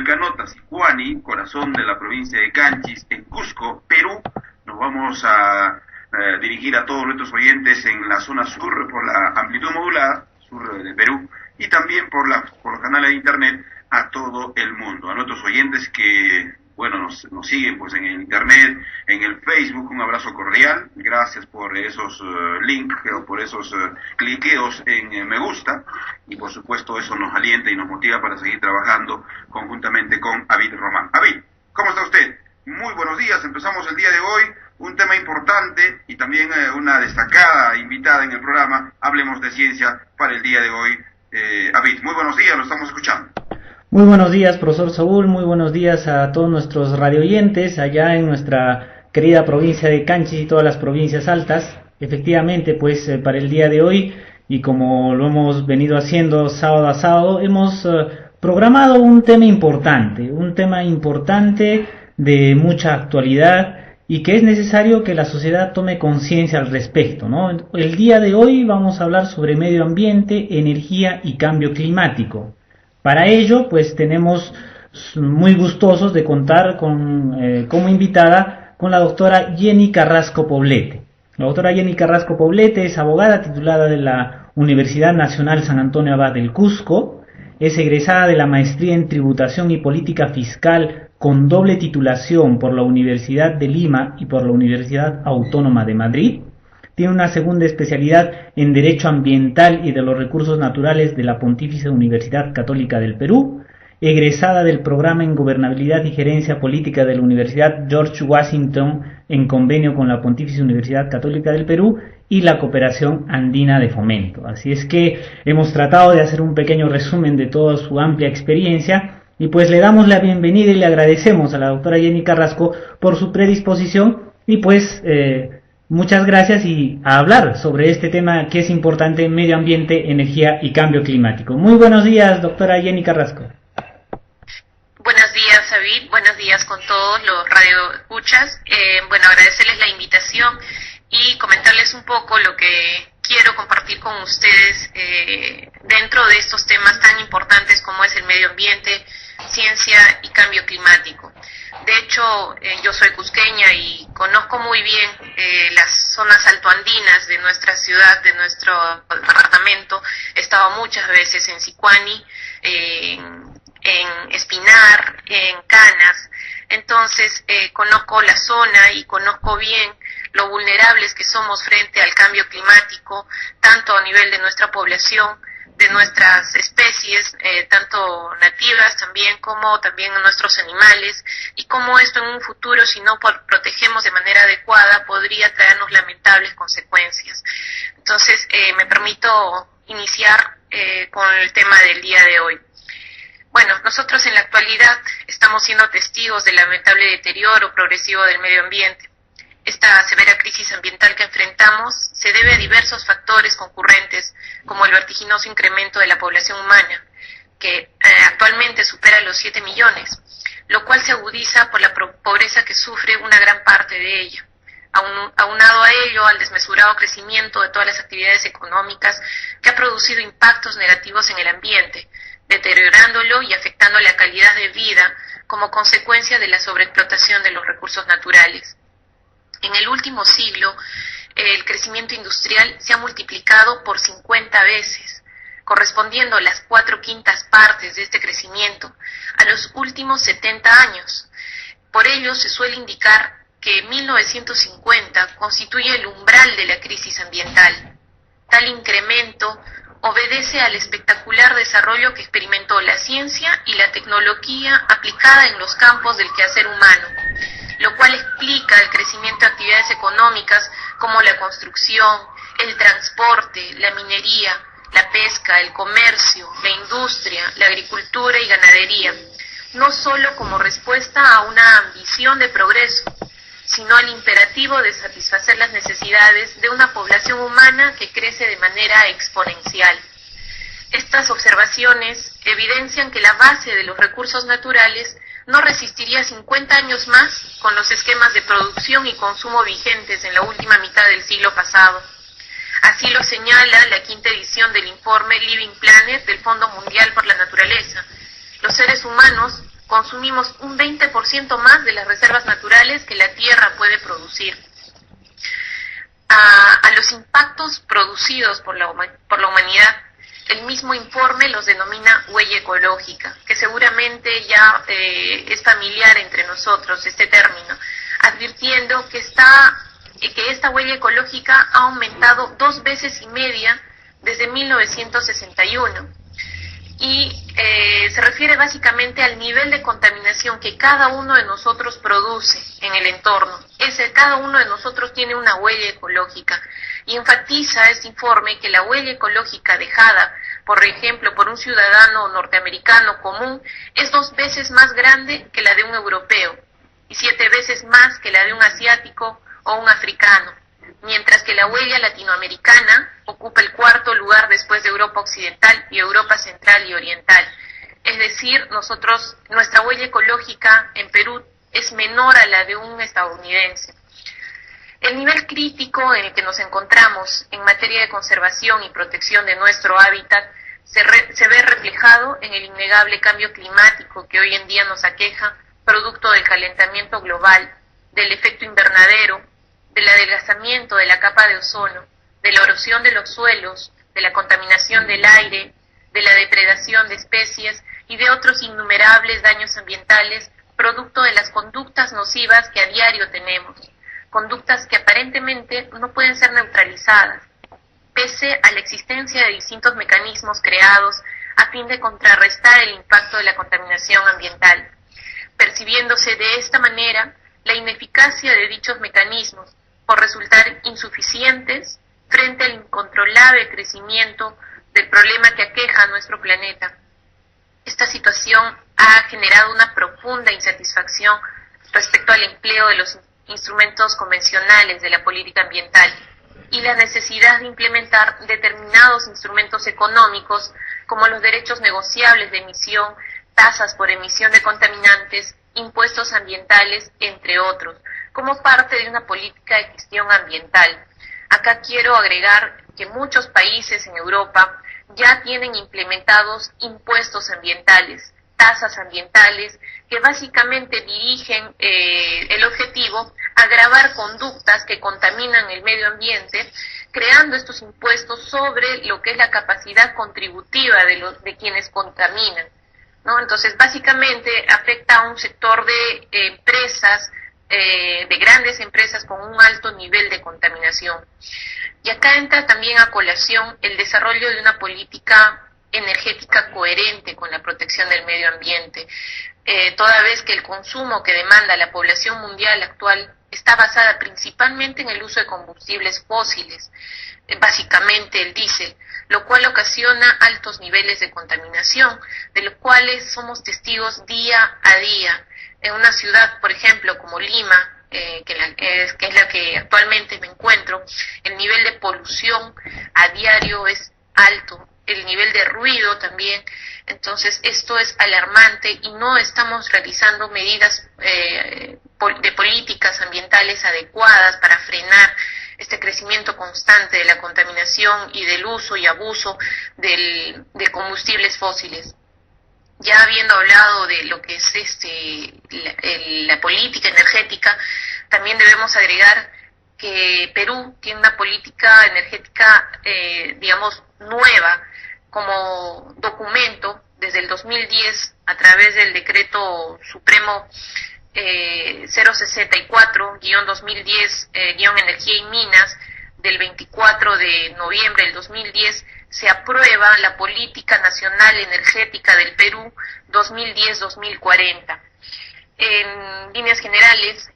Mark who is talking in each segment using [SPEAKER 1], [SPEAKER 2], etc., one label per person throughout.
[SPEAKER 1] Vilcanota, Sicuani, corazón de la provincia de Canchis, en Cusco, Perú. Nos vamos a dirigir a todos nuestros oyentes en la zona sur por la amplitud modulada, sur de Perú, y también por los canales de internet a todo el mundo. A nuestros oyentes que, bueno, nos siguen pues en el internet, en el Facebook, un abrazo cordial. Gracias por esos links o por esos cliqueos en me gusta, y por supuesto eso nos alienta y nos motiva para seguir trabajando conjuntamente con Avid Román. Avid, ¿cómo está usted? Muy buenos días. Empezamos el día de hoy un tema importante y también una destacada invitada en el programa Hablemos de Ciencia para el día de hoy. Avid, muy buenos días, lo estamos escuchando.
[SPEAKER 2] Muy buenos días, profesor Saúl, muy buenos días a todos nuestros radioyentes allá en nuestra querida provincia de Canchis y todas las provincias altas. Efectivamente, pues para el día de hoy, y como lo hemos venido haciendo sábado a sábado, hemos programado un tema importante de mucha actualidad, y que es necesario que la sociedad tome conciencia al respecto, ¿no? El día de hoy vamos a hablar sobre medio ambiente, energía y cambio climático. Para ello, pues tenemos muy gustosos de contar como invitada con la doctora Jenny Carrasco Poblete. La doctora Jenny Carrasco Poblete es abogada titulada de la Universidad Nacional San Antonio Abad del Cusco, es egresada de la maestría en Tributación y Política Fiscal con doble titulación por la Universidad de Lima y por la Universidad Autónoma de Madrid. Tiene una segunda especialidad en Derecho Ambiental y de los Recursos Naturales de la Pontificia Universidad Católica del Perú, egresada del programa en Gobernabilidad y Gerencia Política de la Universidad George Washington en convenio con la Pontificia Universidad Católica del Perú y la Cooperación Andina de Fomento. Así es que hemos tratado de hacer un pequeño resumen de toda su amplia experiencia, y pues le damos la bienvenida y le agradecemos a la doctora Jenny Carrasco por su predisposición, y pues muchas gracias, y a hablar sobre este tema que es importante: medio ambiente, energía y cambio climático. Muy buenos días, doctora Jenny Carrasco.
[SPEAKER 3] Buenos días, David. Buenos días con todos los radioescuchas. Agradecerles la invitación y comentarles un poco lo que quiero compartir con ustedes dentro de estos temas tan importantes como es el medio ambiente, ciencia y cambio climático. De hecho, yo soy cusqueña y conozco muy bien las zonas altoandinas de nuestra ciudad, de nuestro departamento. He estado muchas veces en Sicuani, en Espinar, en Canas. Entonces conozco la zona y conozco bien lo vulnerables que somos frente al cambio climático, tanto a nivel de nuestra población, de nuestras especies, tanto nativas también como también a nuestros animales, y cómo esto en un futuro, si no protegemos de manera adecuada, podría traernos lamentables consecuencias. Entonces me permito iniciar con el tema del día de hoy. Bueno, nosotros en la actualidad estamos siendo testigos del lamentable deterioro progresivo del medio ambiente. Esta severa crisis ambiental que enfrentamos se debe a diversos factores concurrentes, como el vertiginoso incremento de la población humana, que actualmente supera los 7 millones, lo cual se agudiza por la pobreza que sufre una gran parte de ella. Aunado a ello, al desmesurado crecimiento de todas las actividades económicas que ha producido impactos negativos en el ambiente, deteriorándolo y afectando la calidad de vida como consecuencia de la sobreexplotación de los recursos naturales. En el último siglo, el crecimiento industrial se ha multiplicado por 50 veces, correspondiendo las 4/5 partes de este crecimiento a los últimos 70 años. Por ello, se suele indicar que 1950 constituye el umbral de la crisis ambiental. Tal incremento obedece al espectacular desarrollo que experimentó la ciencia y la tecnología aplicada en los campos del quehacer humano, lo cual explica el crecimiento de actividades económicas como la construcción, el transporte, la minería, la pesca, el comercio, la industria, la agricultura y ganadería, no solo como respuesta a una ambición de progreso, sino al imperativo de satisfacer las necesidades de una población humana que crece de manera exponencial. Estas observaciones evidencian que la base de los recursos naturales no resistiría 50 años más con los esquemas de producción y consumo vigentes en la última mitad del siglo pasado. Así lo señala la 5ª edición del informe Living Planet del Fondo Mundial por la Naturaleza. Los seres humanos consumimos un 20% más de las reservas naturales que la Tierra puede producir. A los impactos producidos por la humanidad, el mismo informe los denomina huella ecológica, que seguramente ya es familiar entre nosotros este término, advirtiendo que esta huella ecológica ha aumentado 2 veces y media desde 1961 y se refiere básicamente al nivel de contaminación que cada uno de nosotros produce en el entorno. Cada uno de nosotros tiene una huella ecológica y enfatiza este informe que la huella ecológica dejada, por ejemplo, por un ciudadano norteamericano común es 2 veces más grande que la de un europeo y 7 veces más que la de un asiático o un africano, mientras que la huella latinoamericana ocupa el 4º lugar después de Europa Occidental y Europa Central y Oriental. Es decir, nuestra huella ecológica en Perú es menor a la de un estadounidense. El nivel crítico en el que nos encontramos en materia de conservación y protección de nuestro hábitat se ve reflejado en el innegable cambio climático que hoy en día nos aqueja, producto del calentamiento global, del efecto invernadero, del adelgazamiento de la capa de ozono, de la erosión de los suelos, de la contaminación del aire, de la depredación de especies y de otros innumerables daños ambientales, producto de las conductas nocivas que a diario tenemos, conductas que aparentemente no pueden ser neutralizadas, pese a la existencia de distintos mecanismos creados a fin de contrarrestar el impacto de la contaminación ambiental, percibiéndose de esta manera la ineficacia de dichos mecanismos por resultar insuficientes frente al incontrolable crecimiento del problema que aqueja a nuestro planeta. Esta situación ha generado una profunda insatisfacción respecto al empleo de los instrumentos convencionales de la política ambiental y la necesidad de implementar determinados instrumentos económicos como los derechos negociables de emisión, tasas por emisión de contaminantes, impuestos ambientales, entre otros, como parte de una política de gestión ambiental. Acá quiero agregar que muchos países en Europa ya tienen implementados impuestos ambientales, tasas ambientales, que básicamente dirigen el objetivo a gravar conductas que contaminan el medio ambiente, creando estos impuestos sobre lo que es la capacidad contributiva de quienes contaminan, ¿no? Entonces, básicamente afecta a un sector de empresas, de grandes empresas con un alto nivel de contaminación. Y acá entra también a colación el desarrollo de una política energética coherente con la protección del medio ambiente, toda vez que el consumo que demanda la población mundial actual está basada principalmente en el uso de combustibles fósiles, básicamente el diésel, lo cual ocasiona altos niveles de contaminación, de los cuales somos testigos día a día. En una ciudad, por ejemplo, como Lima, que es la que actualmente me encuentro, el nivel de polución a diario es alto, el nivel de ruido también. Entonces esto es alarmante y no estamos realizando medidas de políticas ambientales adecuadas para frenar este crecimiento constante de la contaminación y del uso y abuso de combustibles fósiles. Ya habiendo hablado de lo que es la política energética, también debemos agregar que Perú tiene una política energética, digamos, nueva, como documento desde el 2010 a través del decreto supremo 064-2010-Energía y Minas del 24 de noviembre del 2010, se aprueba la Política Nacional Energética del Perú 2010-2040. En líneas generales,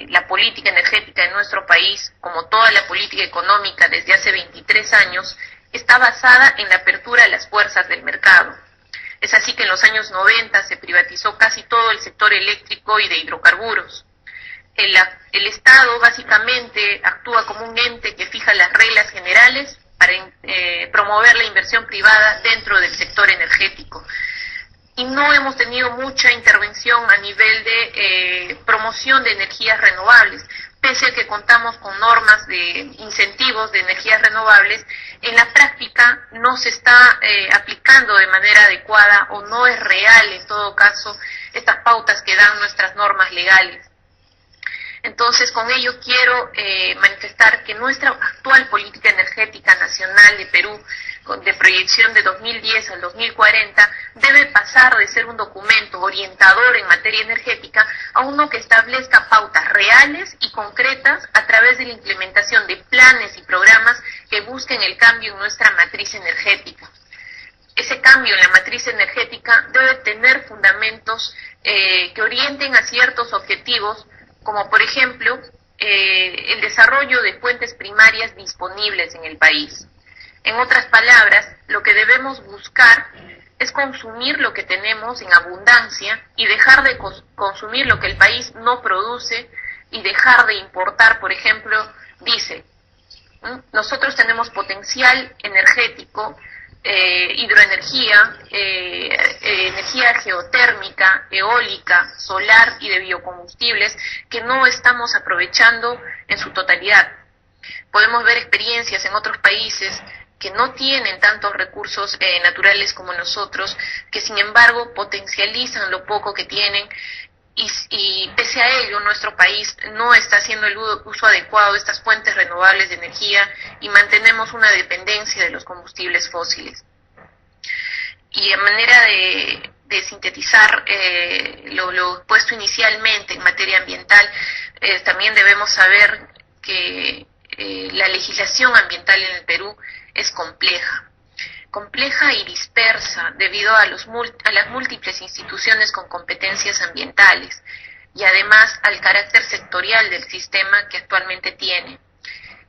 [SPEAKER 3] la política energética de nuestro país, como toda la política económica desde hace 23 años, está basada en la apertura a las fuerzas del mercado. Es así que en los años 90 se privatizó casi todo el sector eléctrico y de hidrocarburos. El Estado básicamente actúa como un ente que fija las reglas generales para promover la inversión privada dentro del sector energético. Y no hemos tenido mucha intervención a nivel de promoción de energías renovables, pese a que contamos con normas de incentivos de energías renovables, en la práctica no se está aplicando de manera adecuada o no es real, en todo caso, estas pautas que dan nuestras normas legales. Entonces, con ello quiero manifestar que nuestra actual política energética nacional de Perú, de proyección de 2010 al 2040, debe pasar de ser un documento orientador en materia energética a uno que establezca pautas reales y concretas a través de la implementación de planes y programas que busquen el cambio en nuestra matriz energética. Ese cambio en la matriz energética debe tener fundamentos que orienten a ciertos objetivos, como por ejemplo el desarrollo de fuentes primarias disponibles en el país. En otras palabras, lo que debemos buscar es consumir lo que tenemos en abundancia y dejar de consumir lo que el país no produce y dejar de importar, por ejemplo, diésel. Nosotros tenemos potencial energético, hidroenergía, energía geotérmica, eólica, solar y de biocombustibles que no estamos aprovechando en su totalidad. Podemos ver experiencias en otros países que no tienen tantos recursos naturales como nosotros, que sin embargo potencializan lo poco que tienen y pese a ello nuestro país no está haciendo el uso adecuado de estas fuentes renovables de energía y mantenemos una dependencia de los combustibles fósiles. Y en manera de sintetizar lo expuesto inicialmente en materia ambiental, también debemos saber que la legislación ambiental en el Perú es compleja y dispersa debido a las múltiples instituciones con competencias ambientales y además al carácter sectorial del sistema que actualmente tiene.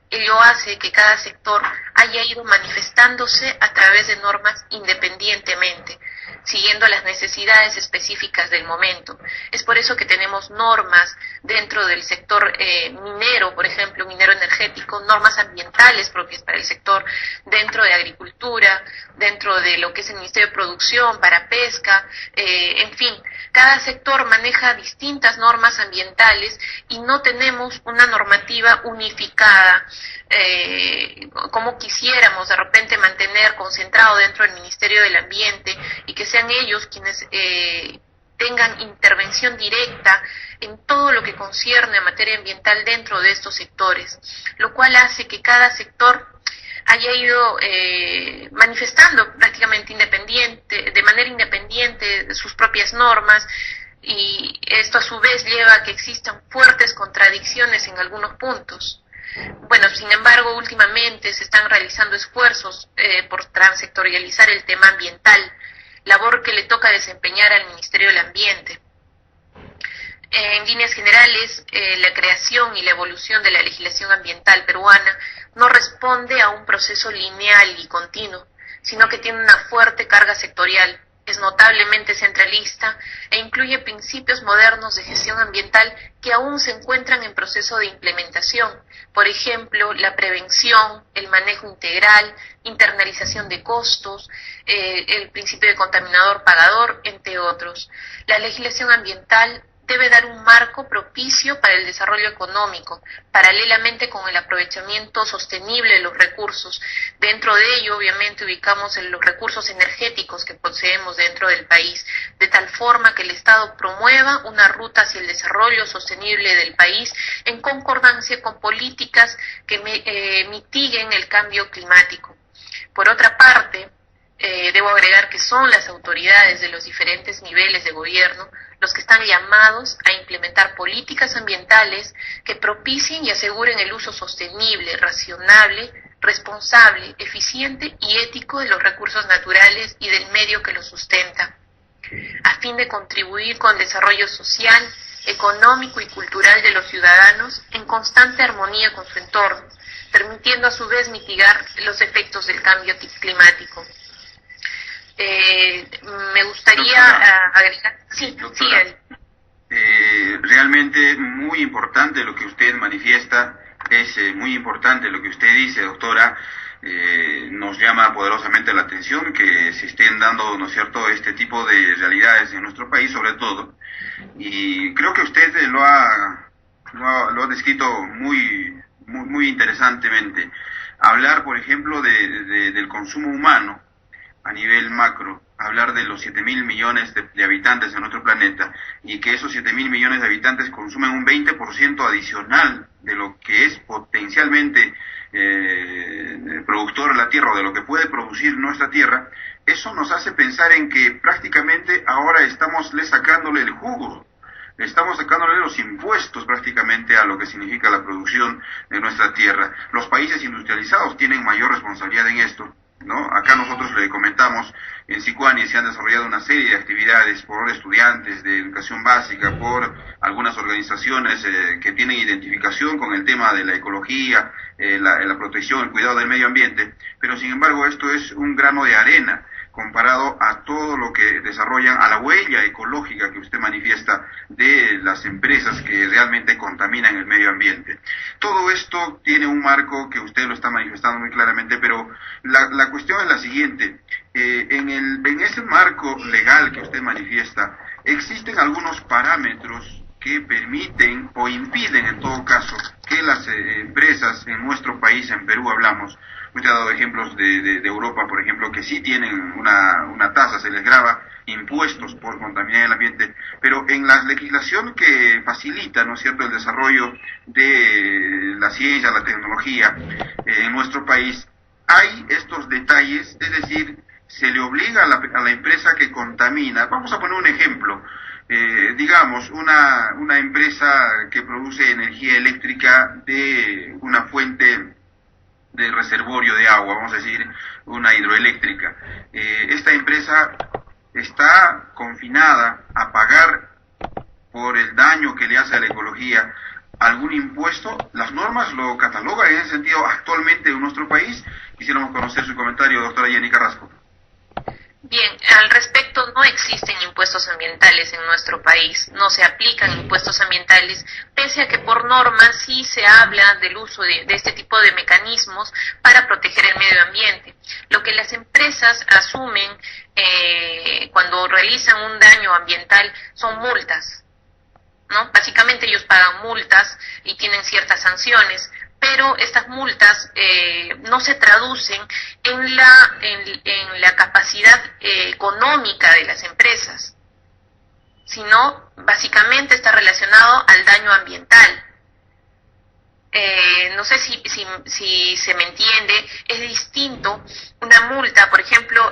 [SPEAKER 3] Ello hace que cada sector haya ido manifestándose a través de normas independientemente, siguiendo las necesidades específicas del momento. Es por eso que tenemos normas dentro del sector minero, por ejemplo, minero energético, normas ambientales propias para el sector, dentro de agricultura, dentro de lo que es el Ministerio de Producción, para pesca, en fin, cada sector maneja distintas normas ambientales y no tenemos una normativa unificada, como quisiéramos de repente mantener concentrado dentro del Ministerio del Ambiente y que sean ellos quienes tengan intervención directa en todo lo que concierne a materia ambiental dentro de estos sectores, lo cual hace que cada sector haya ido manifestando prácticamente de manera independiente sus propias normas, y esto a su vez lleva a que existan fuertes contradicciones en algunos puntos. Bueno, sin embargo, últimamente se están realizando esfuerzos por transectorializar el tema ambiental, labor que le toca desempeñar al Ministerio del Ambiente. En líneas generales, la creación y la evolución de la legislación ambiental peruana no responde a un proceso lineal y continuo, sino que tiene una fuerte carga sectorial, es notablemente centralista e incluye principios modernos de gestión ambiental que aún se encuentran en proceso de implementación. Por ejemplo, la prevención, el manejo integral, internalización de costos, el principio de contaminador-pagador, entre otros. La legislación ambiental debe dar un marco propicio para el desarrollo económico, paralelamente con el aprovechamiento sostenible de los recursos. Dentro de ello, obviamente, ubicamos los recursos energéticos que poseemos dentro del país, de tal forma que el Estado promueva una ruta hacia el desarrollo sostenible del país en concordancia con políticas que mitiguen el cambio climático. Por otra parte, debo agregar que son las autoridades de los diferentes niveles de gobierno los que están llamados a implementar políticas ambientales que propicien y aseguren el uso sostenible, razonable, responsable, eficiente y ético de los recursos naturales y del medio que los sustenta, a fin de contribuir con el desarrollo social, económico y cultural de los ciudadanos en constante armonía con su entorno, permitiendo a su vez mitigar los efectos del cambio climático. Me gustaría agregar... Sí, doctora,
[SPEAKER 1] realmente muy importante lo que usted manifiesta, es muy importante lo que usted dice, doctora. Nos llama poderosamente la atención que se estén dando, ¿no es cierto?, este tipo de realidades en nuestro país, sobre todo, y creo que usted lo ha lo ha descrito muy interesantemente. Hablar, por ejemplo, del consumo humano a nivel macro, hablar de los 7.000 millones de habitantes en nuestro planeta y que esos 7.000 millones de habitantes consumen un 20% adicional de lo que es potencialmente productor de la Tierra o de lo que puede producir nuestra Tierra, eso nos hace pensar en que prácticamente ahora estamos sacándole el jugo. Estamos sacándole los impuestos prácticamente a lo que significa la producción de nuestra tierra. Los países industrializados tienen mayor responsabilidad en esto, ¿no? Acá nosotros le comentamos, en Sicuani se han desarrollado una serie de actividades por estudiantes de educación básica, por algunas organizaciones que tienen identificación con el tema de la ecología, la protección, el cuidado del medio ambiente, pero sin embargo esto es un grano de arena comparado a todo lo que desarrollan, a la huella ecológica que usted manifiesta de las empresas que realmente contaminan el medio ambiente. Todo esto tiene un marco que usted lo está manifestando muy claramente, pero la cuestión es la siguiente. En ese marco legal que usted manifiesta, existen algunos parámetros que permiten o impiden en todo caso que las empresas en nuestro país, en Perú hablamos, usted ha dado ejemplos de Europa, por ejemplo, que sí tienen una tasa, se les grava impuestos por contaminar el ambiente, pero en la legislación que facilita, ¿no es cierto?, el desarrollo de la ciencia, la tecnología en nuestro país, hay estos detalles, es decir, se le obliga a la empresa que contamina. Vamos a poner un ejemplo. Digamos, una empresa que produce energía eléctrica de una fuente de reservorio de agua, vamos a decir, una hidroeléctrica. Esta empresa está confinada a pagar por el daño que le hace a la ecología algún impuesto. Las normas lo catalogan en ese sentido actualmente en nuestro país. Quisiéramos conocer su comentario, doctora Jenny Carrasco.
[SPEAKER 3] Bien, al respecto no existen impuestos ambientales en nuestro país, no se aplican impuestos ambientales, pese a que por norma sí se habla del uso de este tipo de mecanismos para proteger el medio ambiente. Lo que las empresas asumen cuando realizan un daño ambiental son multas, ¿no? Básicamente ellos pagan multas y tienen ciertas sanciones, pero estas multas no se traducen en la capacidad económica de las empresas, sino básicamente está relacionado al daño ambiental. No sé si se me entiende, es distinto una multa, por ejemplo,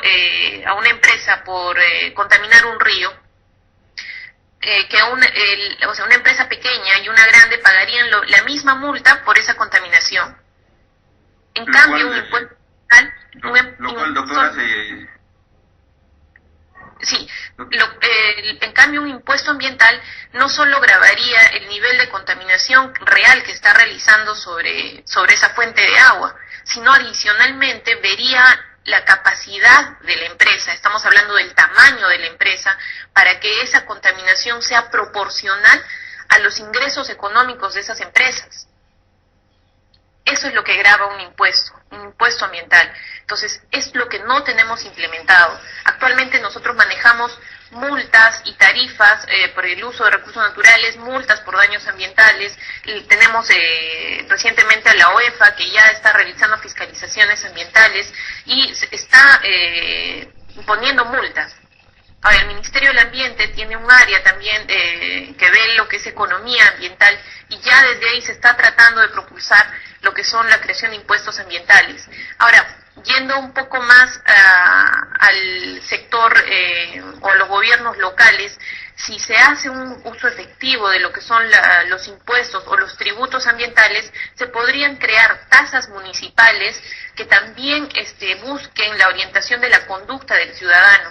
[SPEAKER 3] a una empresa por contaminar un río, que una empresa pequeña y una grande pagarían la misma multa por esa contaminación. En cambio, un impuesto ambiental...
[SPEAKER 1] doctora,
[SPEAKER 3] Sí, en cambio un impuesto ambiental no solo gravaría el nivel de contaminación real que está realizando sobre esa fuente de agua, sino adicionalmente vería la capacidad de la empresa, estamos hablando del tamaño de la empresa, para que esa contaminación sea proporcional a los ingresos económicos de esas empresas. Eso es lo que grava un impuesto ambiental. Entonces, es lo que no tenemos implementado. Actualmente nosotros manejamos multas y tarifas por el uso de recursos naturales, multas por daños ambientales. Tenemos recientemente a la OEFA, que ya está realizando fiscalizaciones ambientales y está imponiendo multas. Ahora, el Ministerio del Ambiente tiene un área también que ve lo que es economía ambiental, y ya desde ahí se está tratando de propulsar lo que son la creación de impuestos ambientales. Ahora, yendo un poco más al sector o a los gobiernos locales, si se hace un uso efectivo de lo que son los impuestos o los tributos ambientales, se podrían crear tasas municipales que también busquen la orientación de la conducta del ciudadano.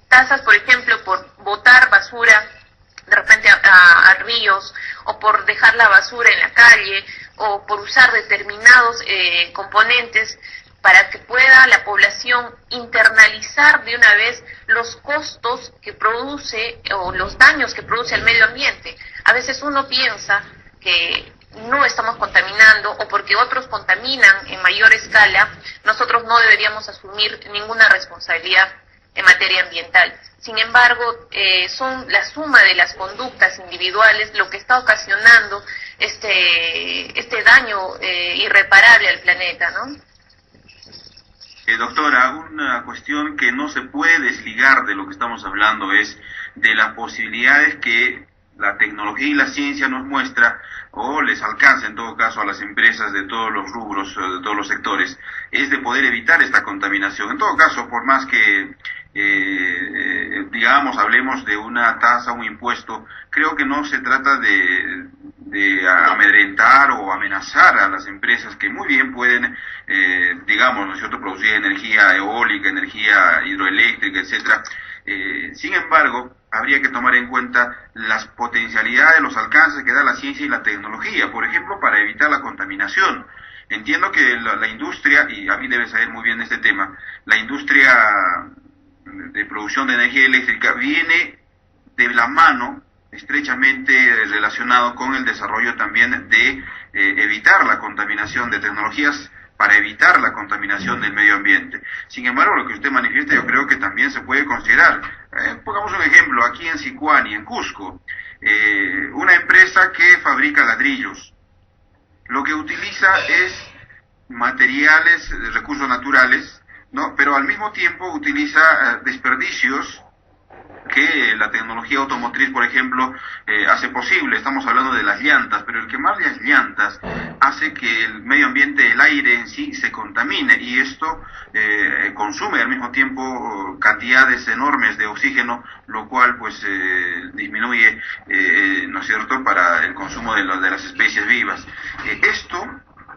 [SPEAKER 3] Tasas, por ejemplo, por botar basura de repente a ríos, o por dejar la basura en la calle, o por usar determinados componentes, para que pueda la población internalizar de una vez los costos que produce o los daños que produce al medio ambiente. A veces uno piensa que no estamos contaminando, o porque otros contaminan en mayor escala, nosotros no deberíamos asumir ninguna responsabilidad. en materia ambiental. Sin embargo, son la suma de las conductas individuales lo que está ocasionando este daño irreparable al planeta, ¿no?
[SPEAKER 1] Doctora, una cuestión que no se puede desligar de lo que estamos hablando es de las posibilidades que la tecnología y la ciencia nos muestra o les alcanza en todo caso a las empresas de todos los rubros, de todos los sectores, es de poder evitar esta contaminación. En todo caso, por más que digamos, hablemos de una tasa, un impuesto, creo que no se trata de amedrentar o amenazar a las empresas que muy bien pueden, digamos, ¿no es cierto?, producir energía eólica, energía hidroeléctrica, etcétera. Sin embargo, habría que tomar en cuenta las potencialidades, los alcances que da la ciencia y la tecnología, por ejemplo, para evitar la contaminación. Entiendo que la industria, y a mí debe saber muy bien este tema, la industria de producción de energía eléctrica viene de la mano, estrechamente relacionado con el desarrollo también de evitar la contaminación de tecnologías para evitar la contaminación del medio ambiente. Sin embargo, lo que usted manifiesta yo creo que también se puede considerar. Pongamos un ejemplo, aquí en Sicuani, en Cusco, una empresa que fabrica ladrillos. Lo que utiliza es materiales, recursos naturales, ¿no? Pero al mismo tiempo utiliza desperdicios que la tecnología automotriz, por ejemplo, hace posible. Estamos hablando de las llantas, pero el quemar las llantas hace que el medio ambiente, el aire en sí, se contamine, y esto consume al mismo tiempo cantidades enormes de oxígeno, lo cual pues disminuye, ¿no es cierto?, para el consumo de las especies vivas. Esto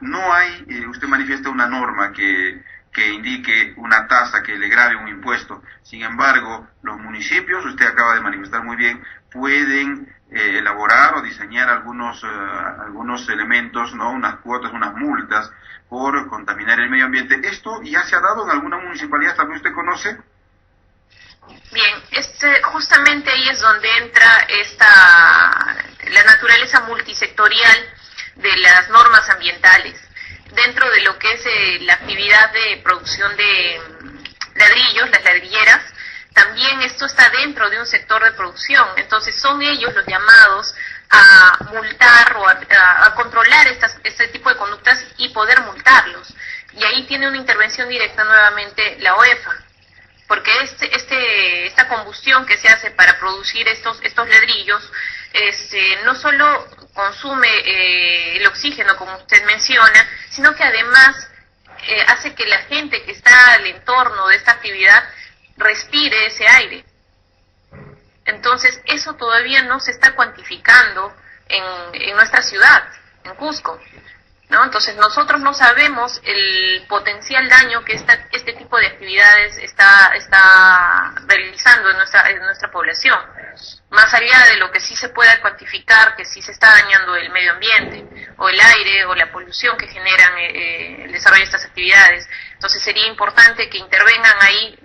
[SPEAKER 1] no hay, usted manifiesta una norma que indique una tasa, que le grave un impuesto. Sin embargo, los municipios, usted acaba de manifestar muy bien, pueden elaborar o diseñar algunos elementos, ¿no?, unas cuotas, unas multas por contaminar el medio ambiente. ¿Esto ya se ha dado en alguna municipalidad también usted conoce?
[SPEAKER 3] Bien, justamente ahí es donde entra la naturaleza multisectorial de las normas ambientales. Dentro de lo que es la actividad de producción de ladrillos, las ladrilleras, también esto está dentro de un sector de producción. Entonces son ellos los llamados a multar o a controlar este tipo de conductas y poder multarlos. Y ahí tiene una intervención directa nuevamente la OEFA, porque esta combustión que se hace para producir estos ladrillos no solo consume el oxígeno, como usted menciona, sino que además hace que la gente que está al entorno de esta actividad respire ese aire. Entonces, eso todavía no se está cuantificando en nuestra ciudad, en Cusco, ¿no? Entonces, nosotros no sabemos el potencial daño que este tipo de actividades está realizando en nuestra población. Más allá de lo que sí se pueda cuantificar, que sí se está dañando el medio ambiente, o el aire, o la polución que generan el desarrollo de estas actividades. Entonces sería importante que intervengan ahí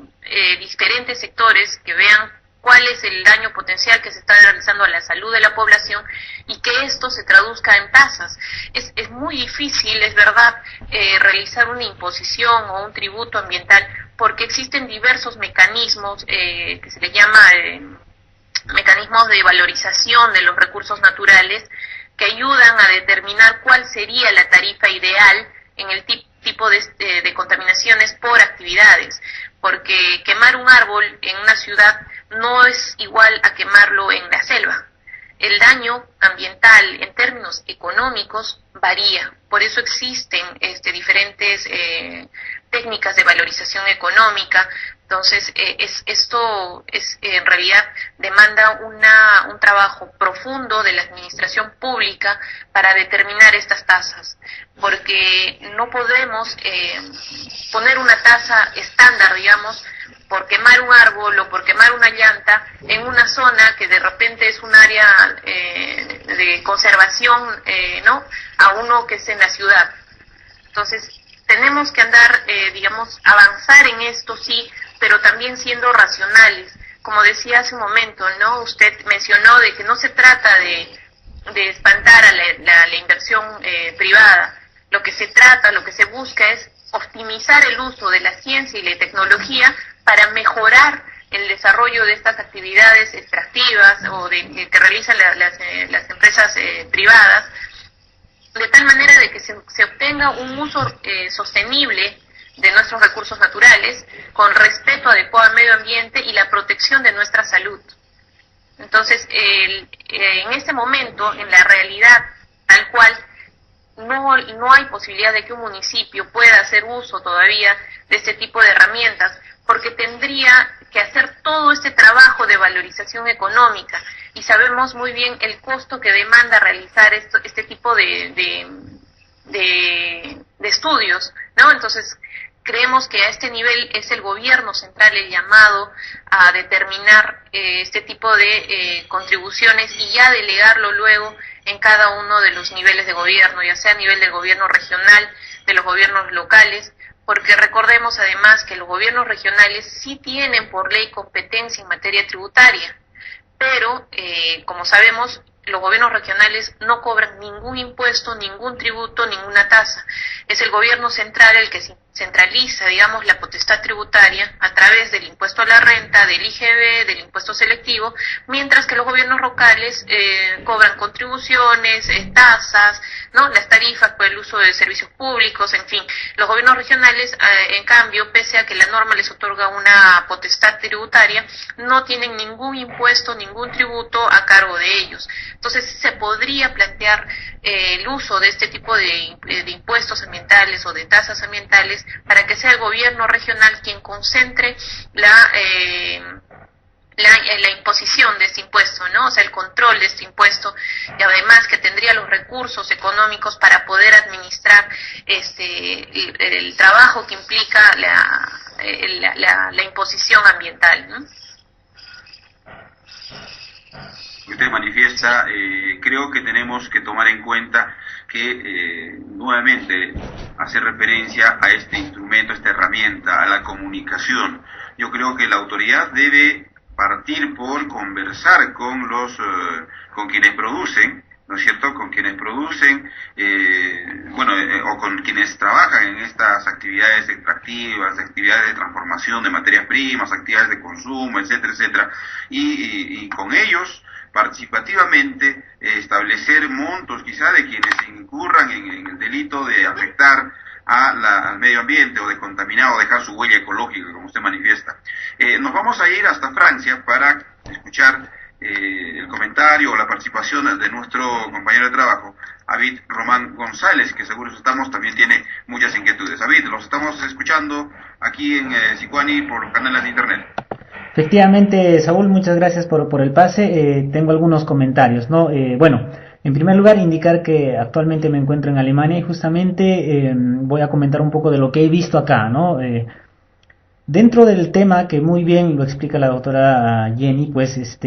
[SPEAKER 3] diferentes sectores, que vean cuál es el daño potencial que se está realizando a la salud de la población y que esto se traduzca en tasas. Es muy difícil, es verdad, realizar una imposición o un tributo ambiental, porque existen diversos mecanismos que se les llama mecanismos de valorización de los recursos naturales, que ayudan a determinar cuál sería la tarifa ideal en el tipo de contaminaciones por actividades, porque quemar un árbol en una ciudad no es igual a quemarlo en la selva. El daño ambiental en términos económicos varía, por eso existen diferentes técnicas de valorización económica. Entonces, esto en realidad demanda un trabajo profundo de la administración pública para determinar estas tasas, porque no podemos poner una tasa estándar, digamos, por quemar un árbol o por quemar una llanta en una zona que de repente es un área de conservación, ¿no?, a uno que es en la ciudad. Entonces, tenemos que andar, avanzar en esto, sí, pero también siendo racionales. Como decía hace un momento, ¿no?, usted mencionó de que no se trata de espantar a la inversión privada. Lo que se busca es optimizar el uso de la ciencia y la tecnología para mejorar el desarrollo de estas actividades extractivas o que realizan las empresas privadas, de tal manera de que se obtenga un uso sostenible de nuestros recursos naturales, con respeto adecuado al medio ambiente y la protección de nuestra salud. Entonces, en este momento, en la realidad tal cual, no hay posibilidad de que un municipio pueda hacer uso todavía de este tipo de herramientas, porque tendría que hacer todo este trabajo de valorización económica, y sabemos muy bien el costo que demanda realizar este tipo de estudios, ¿no? Entonces, creemos que a este nivel es el gobierno central el llamado a determinar este tipo de contribuciones y ya delegarlo luego en cada uno de los niveles de gobierno, ya sea a nivel del gobierno regional, de los gobiernos locales, porque recordemos además que los gobiernos regionales sí tienen por ley competencia en materia tributaria, pero como sabemos, los gobiernos regionales no cobran ningún impuesto, ningún tributo, ninguna tasa. Es el gobierno central el que centraliza, digamos, la potestad tributaria a través del impuesto a la renta, del IGB, del impuesto selectivo, mientras que los gobiernos locales cobran contribuciones, tasas, ¿no? Las tarifas por el uso de servicios públicos, en fin. Los gobiernos regionales, en cambio, pese a que la norma les otorga una potestad tributaria, no tienen ningún impuesto, ningún tributo a cargo de ellos. Entonces, se podría plantear el uso de este tipo de impuestos ambientales o de tasas ambientales para que sea el gobierno regional quien concentre la imposición de este impuesto, ¿no? O sea, el control de este impuesto, y además que tendría los recursos económicos para poder administrar el trabajo que implica la imposición ambiental, ¿no?
[SPEAKER 1] Usted manifiesta, creo que tenemos que tomar en cuenta que nuevamente hacer referencia a este instrumento, a esta herramienta, a la comunicación. Yo creo que la autoridad debe partir por conversar con quienes producen, ¿no es cierto?, con quienes producen, o con quienes trabajan en estas actividades extractivas, actividades de transformación de materias primas, actividades de consumo, etcétera, etcétera, y con ellos participativamente establecer montos quizá de quienes incurran en el delito de afectar al medio ambiente o de contaminar o dejar su huella ecológica, como usted manifiesta. Nos vamos a ir hasta Francia para escuchar el comentario o la participación de nuestro compañero de trabajo, Avid Román González, que seguro también tiene muchas inquietudes. Avid, los estamos escuchando aquí en Sicuani por los canales de internet.
[SPEAKER 2] Efectivamente, Saúl, muchas gracias por el pase. Tengo algunos comentarios, ¿no? En primer lugar, indicar que actualmente me encuentro en Alemania y justamente voy a comentar un poco de lo que he visto acá, ¿no? Dentro del tema que muy bien lo explica la doctora Jenny, pues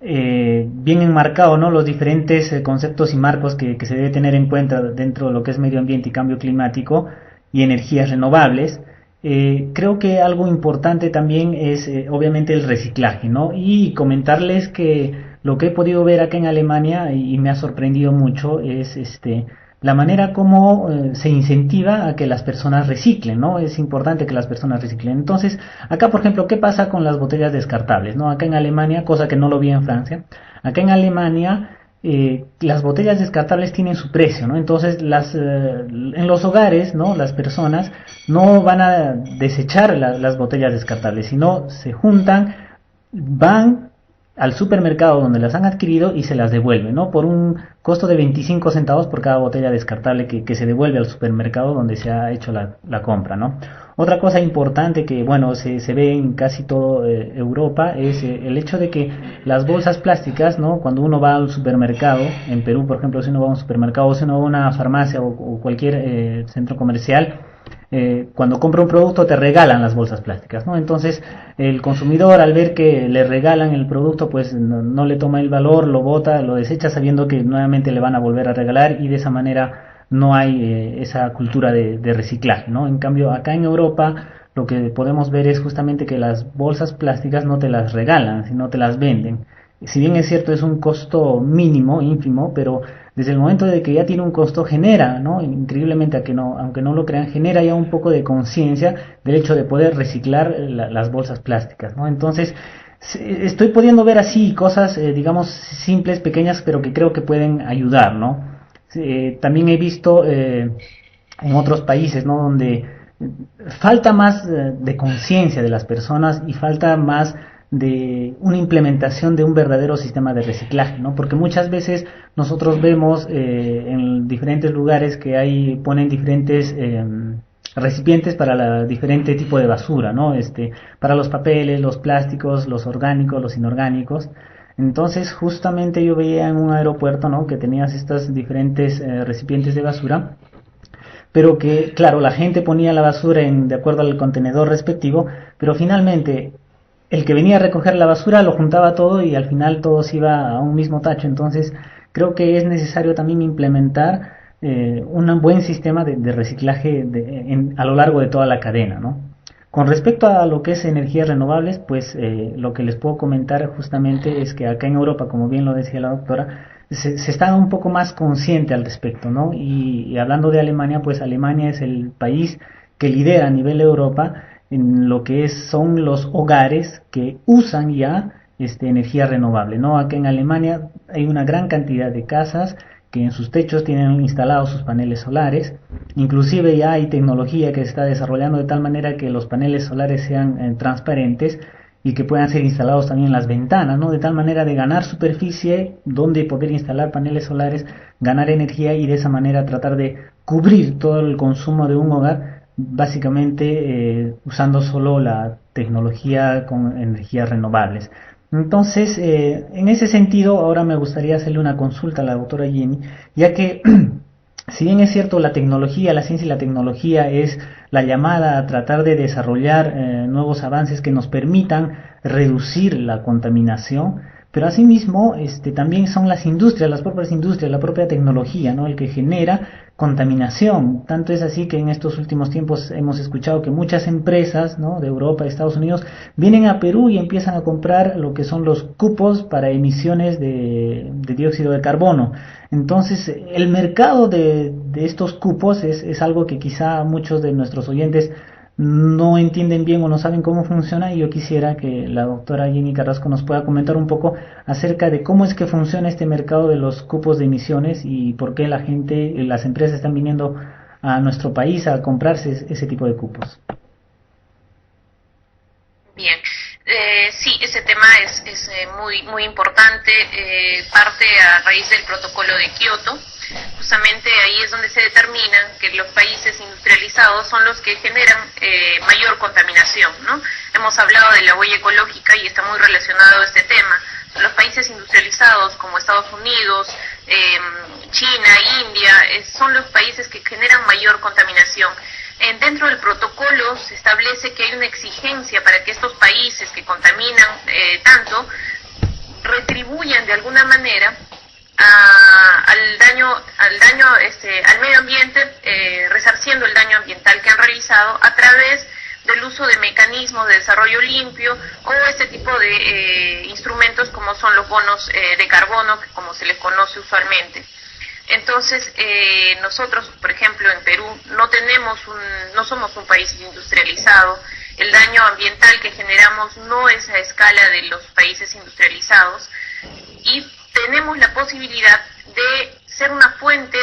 [SPEAKER 2] bien enmarcado, ¿no?, los diferentes conceptos y marcos que se debe tener en cuenta dentro de lo que es medio ambiente y cambio climático y energías renovables. Creo que algo importante también es obviamente el reciclaje, ¿no? Y comentarles que lo que he podido ver acá en Alemania y me ha sorprendido mucho es la manera como se incentiva a que las personas reciclen, ¿no? Es importante que las personas reciclen. Entonces, acá por ejemplo, ¿qué pasa con las botellas descartables, ¿no? Acá en Alemania, cosa que no lo vi en Francia, acá en Alemania las botellas descartables tienen su precio, ¿no? Entonces en los hogares, ¿no?, las personas no van a desechar las botellas descartables, sino se juntan, van al supermercado donde las han adquirido y se las devuelven, ¿no?, por un costo de 25 centavos por cada botella descartable que se devuelve al supermercado donde se ha hecho la compra, ¿no? Otra cosa importante que, se ve en casi toda Europa es el hecho de que las bolsas plásticas, ¿no?, cuando uno va al supermercado, en Perú, por ejemplo, si uno va a un supermercado, o si uno va a una farmacia o cualquier centro comercial, cuando compra un producto te regalan las bolsas plásticas, ¿no? Entonces el consumidor, al ver que le regalan el producto, pues no le toma el valor, lo bota, lo desecha sabiendo que nuevamente le van a volver a regalar, y de esa manera no hay esa cultura de reciclaje, ¿no? En cambio, acá en Europa lo que podemos ver es justamente que las bolsas plásticas no te las regalan, sino te las venden. Si bien es cierto, es un costo mínimo, ínfimo, pero desde el momento de que ya tiene un costo, genera, ¿no? Increíblemente, aunque no lo crean, genera ya un poco de conciencia del hecho de poder reciclar las bolsas plásticas, ¿no? Entonces, estoy pudiendo ver así cosas, digamos, simples, pequeñas, pero que creo que pueden ayudar, ¿no? También he visto en otros países, ¿no? Donde falta más de conciencia de las personas y falta más de una implementación de un verdadero sistema de reciclaje, ¿no? Porque muchas veces nosotros vemos en diferentes lugares que ponen diferentes recipientes para diferente tipo de basura, ¿no? Para los papeles, los plásticos, los orgánicos, los inorgánicos. Entonces, justamente yo veía en un aeropuerto, ¿no? Que tenías estos diferentes recipientes de basura, pero que, claro, la gente ponía la basura de acuerdo al contenedor respectivo, pero finalmente el que venía a recoger la basura lo juntaba todo y al final todo se iba a un mismo tacho. Entonces creo que es necesario también implementar un buen sistema de reciclaje a lo largo de toda la cadena, ¿no? Con respecto a lo que es energías renovables, pues lo que les puedo comentar justamente es que acá en Europa, como bien lo decía la doctora, se está un poco más consciente al respecto, ¿no? Y hablando de Alemania, pues Alemania es el país que lidera a nivel Europa en lo que son los hogares que usan ya energía renovable, ¿no? Aquí en Alemania hay una gran cantidad de casas que en sus techos tienen instalados sus paneles solares. Inclusive ya hay tecnología que se está desarrollando de tal manera que los paneles solares sean transparentes y que puedan ser instalados también en las ventanas, ¿no? De tal manera de ganar superficie donde poder instalar paneles solares, ganar energía y de esa manera tratar de cubrir todo el consumo de un hogar, básicamente usando solo la tecnología con energías renovables. Entonces, en ese sentido, ahora me gustaría hacerle una consulta a la doctora Jenny, ya que si bien es cierto la tecnología, la ciencia y la tecnología es la llamada a tratar de desarrollar nuevos avances que nos permitan reducir la contaminación, pero asimismo también son las industrias, las propias industrias, la propia tecnología, ¿no? El que genera contaminación. Tanto es así que en estos últimos tiempos hemos escuchado que muchas empresas, ¿no? De Europa, de Estados Unidos, vienen a Perú y empiezan a comprar lo que son los cupos para emisiones de dióxido de carbono. Entonces, el mercado de estos cupos es algo que quizá muchos de nuestros oyentes no entienden bien o no saben cómo funciona, y yo quisiera que la doctora Jenny Carrasco nos pueda comentar un poco acerca de cómo es que funciona este mercado de los cupos de emisiones y por qué las empresas están viniendo a nuestro país a comprarse ese tipo de cupos.
[SPEAKER 3] Bien, sí, ese tema es muy importante, parte a raíz del protocolo de Kioto. Justamente ahí es donde se determina que los países industrializados son los que generan mayor contaminación, ¿no? Hemos hablado de la huella ecológica y está muy relacionado a este tema. Los países industrializados como Estados Unidos, China, India, son los países que generan mayor contaminación. Dentro del protocolo se establece que hay una exigencia para que estos países que contaminan tanto retribuyan de alguna manera al medio ambiente, resarciendo el daño ambiental que han realizado a través del uso de mecanismos de desarrollo limpio o este tipo de instrumentos como son los bonos de carbono, como se les conoce usualmente. Entonces, nosotros, por ejemplo, en Perú no somos un país industrializado. El daño ambiental que generamos no es a escala de los países industrializados y tenemos la posibilidad de ser una fuente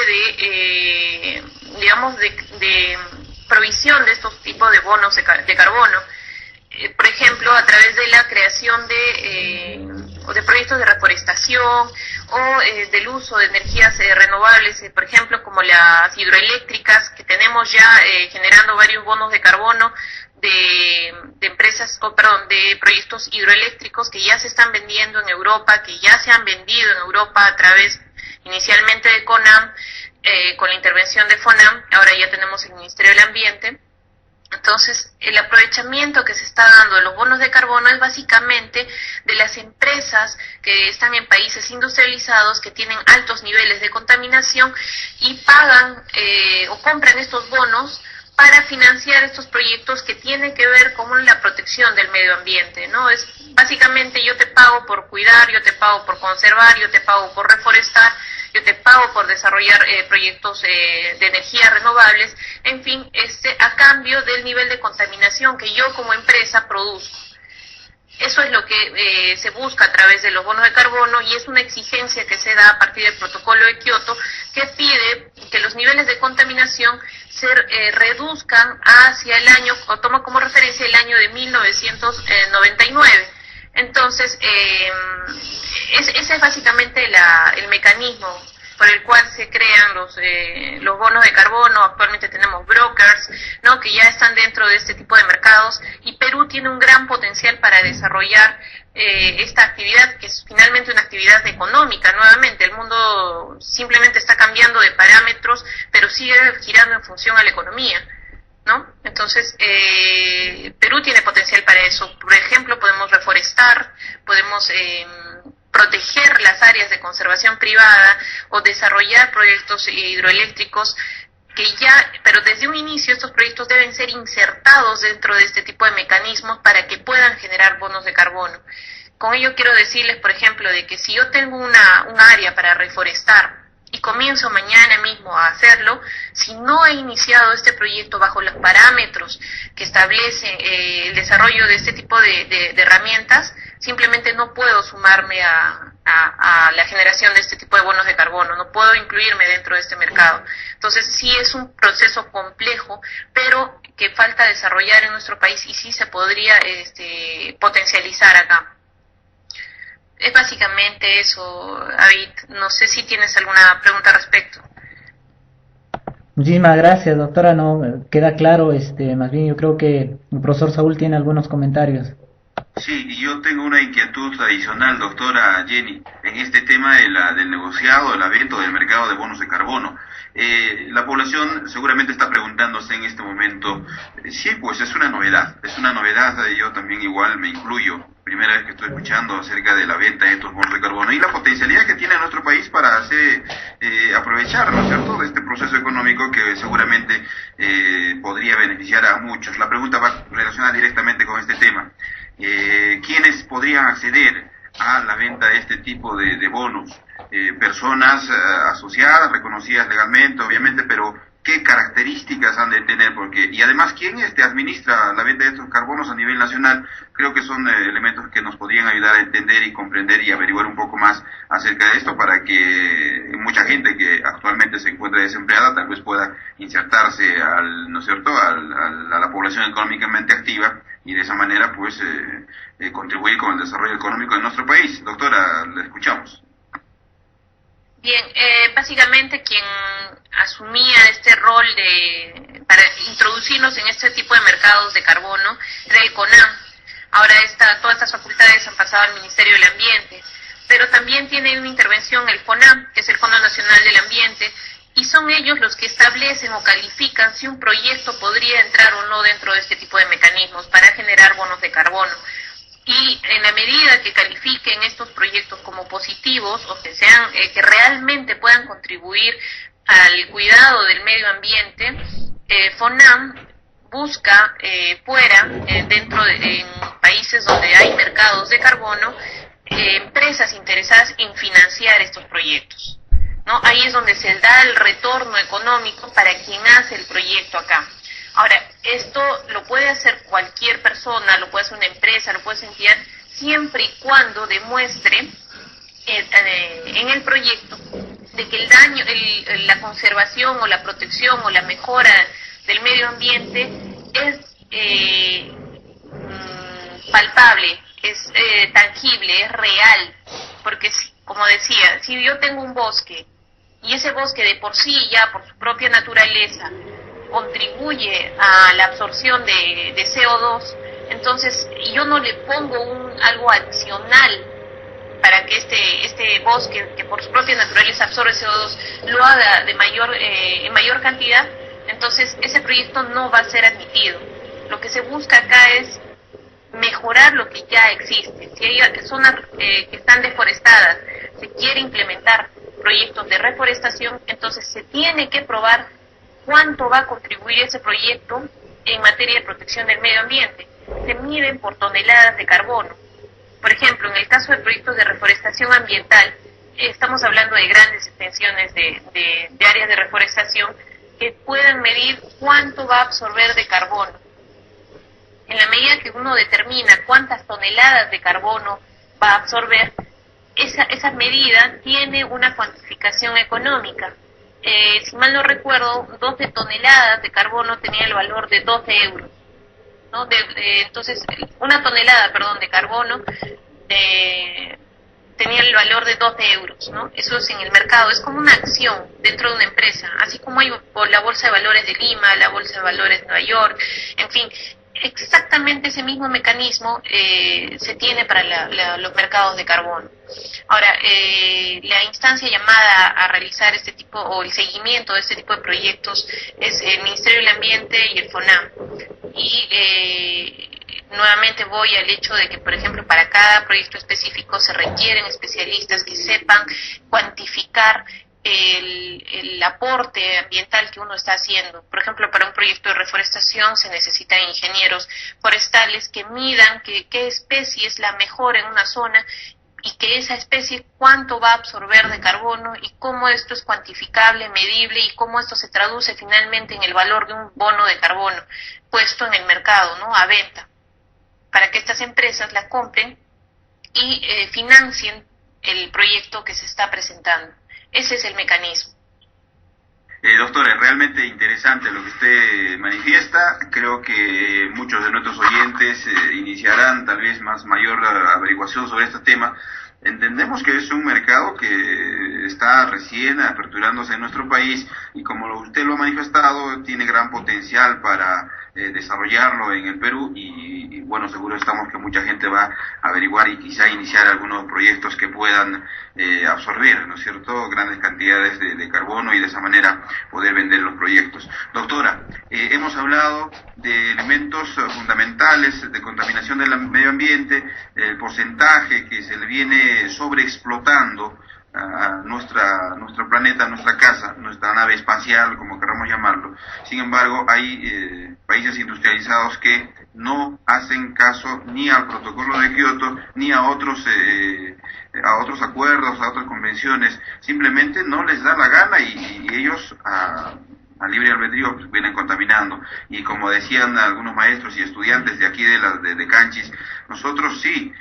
[SPEAKER 3] de provisión de estos tipos de bonos de carbono. Por ejemplo, a través de la creación de proyectos de reforestación o del uso de energías renovables, por ejemplo, como las hidroeléctricas, que tenemos ya generando varios bonos de carbono de proyectos hidroeléctricos que ya se están vendiendo en Europa, que ya se han vendido en Europa a través inicialmente de CONAM, con la intervención de FONAM, ahora ya tenemos el Ministerio del Ambiente. Entonces, el aprovechamiento que se está dando de los bonos de carbono es básicamente de las empresas que están en países industrializados que tienen altos niveles de contaminación y pagan o compran estos bonos para financiar estos proyectos que tienen que ver con la protección del medio ambiente, ¿no? Es básicamente yo te pago por cuidar, yo te pago por conservar, yo te pago por reforestar yo te pago por desarrollar proyectos de energías renovables, en fin, a cambio del nivel de contaminación que yo como empresa produzco. Eso es lo que se busca a través de los bonos de carbono y es una exigencia que se da a partir del protocolo de Kioto que pide que los niveles de contaminación se reduzcan hacia el año, o toma como referencia el año de 1999. Entonces, ese es básicamente el mecanismo por el cual se crean los bonos de carbono. Actualmente tenemos brokers, ¿no?, que ya están dentro de este tipo de mercados, y Perú tiene un gran potencial para desarrollar esta actividad, que es finalmente una actividad económica. Nuevamente, el mundo simplemente está cambiando de parámetros, pero sigue girando en función a la economía, ¿no? Entonces, Perú tiene potencial para eso. Por ejemplo, podemos reforestar, podemos proteger las áreas de conservación privada o desarrollar proyectos hidroeléctricos pero desde un inicio estos proyectos deben ser insertados dentro de este tipo de mecanismos para que puedan generar bonos de carbono. Con ello quiero decirles, por ejemplo, de que si yo tengo un área para reforestar y comienzo mañana mismo a hacerlo, si no he iniciado este proyecto bajo los parámetros que establece el desarrollo de este tipo de herramientas, simplemente no puedo sumarme a la generación de este tipo de bonos de carbono, no puedo incluirme dentro de este mercado. Entonces sí es un proceso complejo, pero que falta desarrollar en nuestro país y sí se podría potencializar acá. Es básicamente eso, David. No sé si tienes alguna pregunta al respecto.
[SPEAKER 2] Muchísimas gracias, doctora. No queda claro. Más bien yo creo que el profesor Saúl tiene algunos comentarios.
[SPEAKER 1] Sí, y yo tengo una inquietud adicional, doctora Jenny, en este tema del negociado, de la venta del mercado de bonos de carbono. La población seguramente está preguntándose en este momento, sí, pues es una novedad, yo también igual me incluyo, primera vez que estoy escuchando acerca de la venta de estos bonos de carbono y la potencialidad que tiene nuestro país para aprovechar, ¿no es cierto?, de este proceso económico que seguramente podría beneficiar a muchos. La pregunta va relacionada directamente con este tema. ¿Quiénes podrían acceder a la venta de este tipo de bonos? Personas asociadas, reconocidas legalmente, obviamente, pero ¿qué características han de tener? Y además, ¿quién administra la venta de estos carbonos a nivel nacional? Creo que son elementos que nos podrían ayudar a entender y comprender y averiguar un poco más acerca de esto para que mucha gente que actualmente se encuentra desempleada tal vez pueda insertarse ¿no es cierto?, a la población económicamente activa y de esa manera pues contribuir con el desarrollo económico de nuestro país. Doctora, le escuchamos.
[SPEAKER 3] Bien, básicamente quien asumía este rol para introducirnos en este tipo de mercados de carbono era el CONAM. Ahora todas estas facultades han pasado al Ministerio del Ambiente, pero también tiene una intervención el FONAM, que es el Fondo Nacional del Ambiente, y son ellos los que establecen o califican si un proyecto podría entrar o no dentro de este tipo de mecanismos para generar bonos de carbono. Y en la medida que califiquen estos proyectos como positivos o que sean que realmente puedan contribuir al cuidado del medio ambiente, FONAM busca en países donde hay mercados de carbono, empresas interesadas en financiar estos proyectos, ¿no? Ahí es donde se da el retorno económico para quien hace el proyecto acá. Ahora, esto lo puede hacer cualquier persona, lo puede hacer una empresa, lo puede hacer entidad, siempre y cuando demuestre en el proyecto de que el daño, la conservación o la protección o la mejora del medio ambiente es palpable, es tangible, es real. Porque, como decía, si yo tengo un bosque y ese bosque de por sí ya por su propia naturaleza contribuye a la absorción de CO2, entonces yo no le pongo algo adicional para que este bosque, que por su propia naturaleza absorbe CO2, lo haga en mayor cantidad, entonces ese proyecto no va a ser admitido. Lo que se busca acá es mejorar lo que ya existe. Si hay zonas que están deforestadas, se quiere implementar proyectos de reforestación, entonces se tiene que probar cuánto va a contribuir ese proyecto en materia de protección del medio ambiente. Se miden por toneladas de carbono. Por ejemplo, en el caso de proyectos de reforestación ambiental, estamos hablando de grandes extensiones de áreas de reforestación que puedan medir cuánto va a absorber de carbono. En la medida que uno determina cuántas toneladas de carbono va a absorber, esa medida tiene una cuantificación económica. Si mal no recuerdo, 12 toneladas de carbono tenía el valor de 12 euros, ¿no? Entonces, una tonelada, perdón, de carbono tenía el valor de 12 euros, ¿no? Eso es en el mercado, es como una acción dentro de una empresa, así como hay por la Bolsa de Valores de Lima, la Bolsa de Valores de Nueva York, en fin, exactamente ese mismo mecanismo se tiene para los mercados de carbono. Ahora, la instancia llamada a realizar este tipo, o el seguimiento de este tipo de proyectos, es el Ministerio del Ambiente y el FONAM. Y nuevamente voy al hecho de que, por ejemplo, para cada proyecto específico se requieren especialistas que sepan cuantificar el aporte ambiental que uno está haciendo. Por ejemplo, para un proyecto de reforestación se necesitan ingenieros forestales que midan qué especie es la mejor en una zona y que esa especie cuánto va a absorber de carbono y cómo esto es cuantificable, medible y cómo esto se traduce finalmente en el valor de un bono de carbono puesto en el mercado, ¿no? A venta, para que estas empresas la compren y financien el proyecto que se está presentando. Ese es el mecanismo.
[SPEAKER 1] Doctora, es realmente interesante lo que usted manifiesta. Creo que muchos de nuestros oyentes iniciarán tal vez mayor averiguación sobre este tema. Entendemos que es un mercado que está recién aperturándose en nuestro país y como usted lo ha manifestado, tiene gran potencial para desarrollarlo en el Perú y bueno, seguro estamos que mucha gente va a averiguar y quizá iniciar algunos proyectos que puedan absorber, ¿no es cierto?, grandes cantidades de carbono y de esa manera poder vender los proyectos. Doctora, hemos hablado de elementos fundamentales de contaminación del medio ambiente, el porcentaje que se le viene sobreexplotando a nuestro planeta, nuestra casa, nuestra nave espacial, como queramos llamarlo. Sin embargo, hay países industrializados que no hacen caso ni al protocolo de Kioto ni a otros acuerdos, a otras convenciones. Simplemente no les da la gana y ellos a libre albedrío pues, vienen contaminando. Y como decían algunos maestros y estudiantes de aquí de Canchis, nosotros sí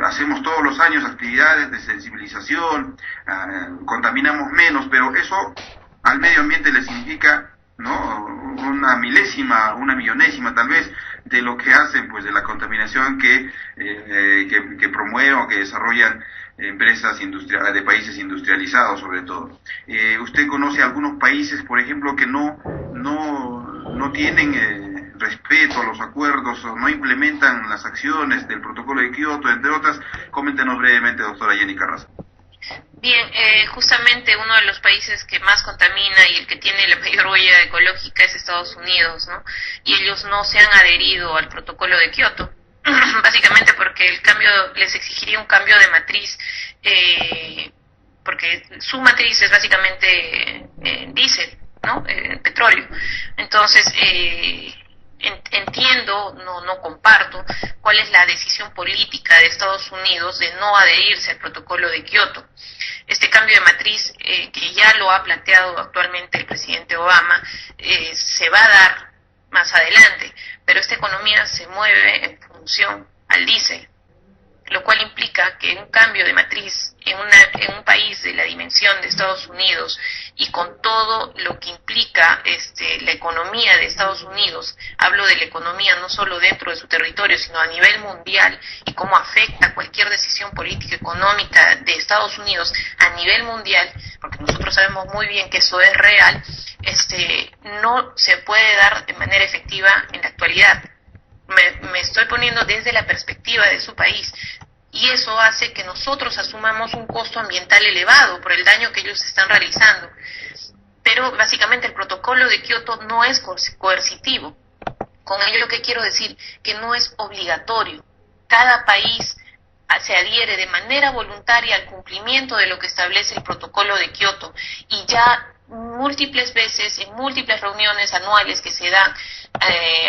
[SPEAKER 1] hacemos todos los años actividades de sensibilización, contaminamos menos, pero eso al medio ambiente le significa, ¿no?, una milésima, una millonésima tal vez de lo que hacen, pues, de la contaminación que promueven o que desarrollan empresas de países industrializados sobre todo. ¿Usted conoce algunos países, por ejemplo, que no tienen respeto a los acuerdos o no implementan las acciones del protocolo de Kioto, entre otras? Coméntenos brevemente, doctora Jenny Carrasco.
[SPEAKER 3] Bien, justamente uno de los países que más contamina y el que tiene la mayor huella ecológica es Estados Unidos, ¿no? Y ellos no se han adherido al protocolo de Kioto, básicamente porque el cambio les exigiría un cambio de matriz, porque su matriz es básicamente diésel, ¿no? Petróleo. Entonces, entiendo, no comparto cuál es la decisión política de Estados Unidos de no adherirse al protocolo de Kioto. Este cambio de matriz, que ya lo ha planteado actualmente el presidente Obama, se va a dar más adelante, pero esta economía se mueve en función al diésel, lo cual implica que un cambio de matriz en un país de la dimensión de Estados Unidos y con todo lo que implica la economía de Estados Unidos, hablo de la economía no solo dentro de su territorio, sino a nivel mundial y cómo afecta cualquier decisión política económica de Estados Unidos a nivel mundial, porque nosotros sabemos muy bien que eso es real, no se puede dar de manera efectiva en la actualidad. Me estoy poniendo desde la perspectiva de su país y eso hace que nosotros asumamos un costo ambiental elevado por el daño que ellos están realizando. Pero básicamente el protocolo de Kioto no es coercitivo. Con ello lo que quiero decir que no es obligatorio. Cada país se adhiere de manera voluntaria al cumplimiento de lo que establece el protocolo de Kioto y ya múltiples veces, en múltiples reuniones anuales que se dan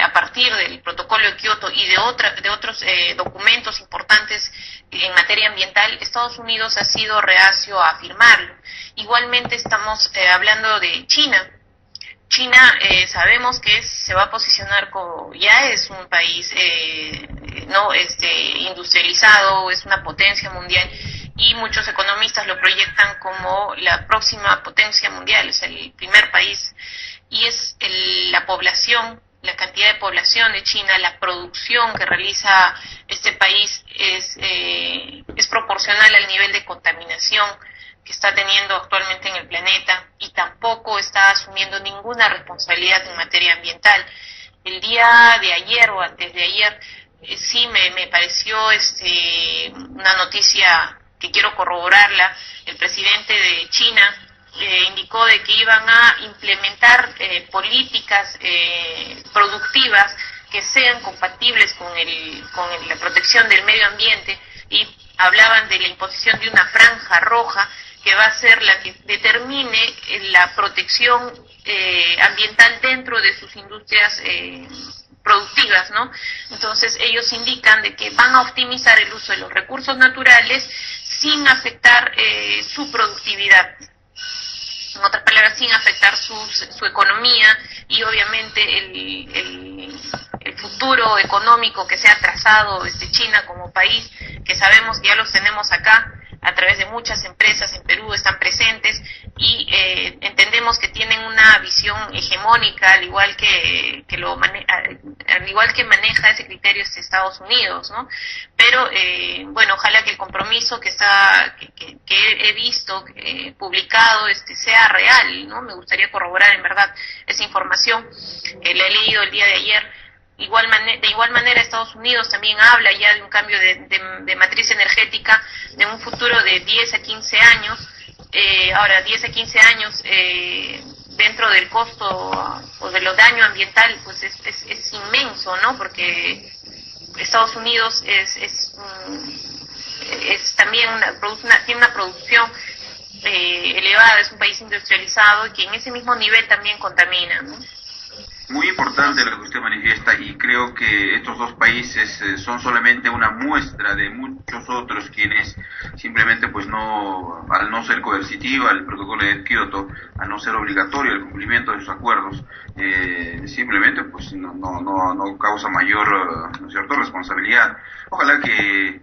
[SPEAKER 3] a partir del protocolo de Kioto y de otros documentos importantes en materia ambiental, Estados Unidos ha sido reacio a firmarlo. Igualmente estamos hablando de China. China sabemos que se va a posicionar como, ya es un país industrializado, es una potencia mundial, y muchos economistas lo proyectan como la próxima potencia mundial, es el primer país, y es la población, la cantidad de población de China, la producción que realiza este país es proporcional al nivel de contaminación que está teniendo actualmente en el planeta, y tampoco está asumiendo ninguna responsabilidad en materia ambiental. El día de ayer o antes de ayer sí me pareció una noticia que quiero corroborarla. El presidente de China indicó de que iban a implementar políticas productivas que sean compatibles con la protección del medio ambiente, y hablaban de la imposición de una franja roja que va a ser la que determine la protección ambiental dentro de sus industrias productivas, ¿no? Entonces ellos indican de que van a optimizar el uso de los recursos naturales sin afectar su productividad. En otras palabras, sin afectar su economía, y obviamente el futuro económico que se ha trazado desde China como país, que sabemos que ya los tenemos acá, a través de muchas empresas en Perú están presentes, y entendemos que tienen una visión hegemónica, al igual que maneja ese criterio Estados Unidos, ¿no? Pero bueno, ojalá que el compromiso que he visto publicado sea real, ¿no? Me gustaría corroborar en verdad esa información. La he leído el día de ayer. De igual manera, Estados Unidos también habla ya de un cambio de matriz energética, de un futuro de 10 a 15 años. Ahora, 10 a 15 años dentro del costo o de los daños ambiental, pues es inmenso, ¿no? Porque Estados Unidos también tiene una producción elevada, es un país industrializado, y que en ese mismo nivel también contamina, ¿no?
[SPEAKER 1] Muy importante lo que usted manifiesta, y creo que estos dos países son solamente una muestra de muchos otros quienes simplemente pues al no ser coercitiva el protocolo de Kioto, al no ser obligatorio el cumplimiento de sus acuerdos, simplemente pues no causa mayor, ¿no es cierto?, responsabilidad. Ojalá que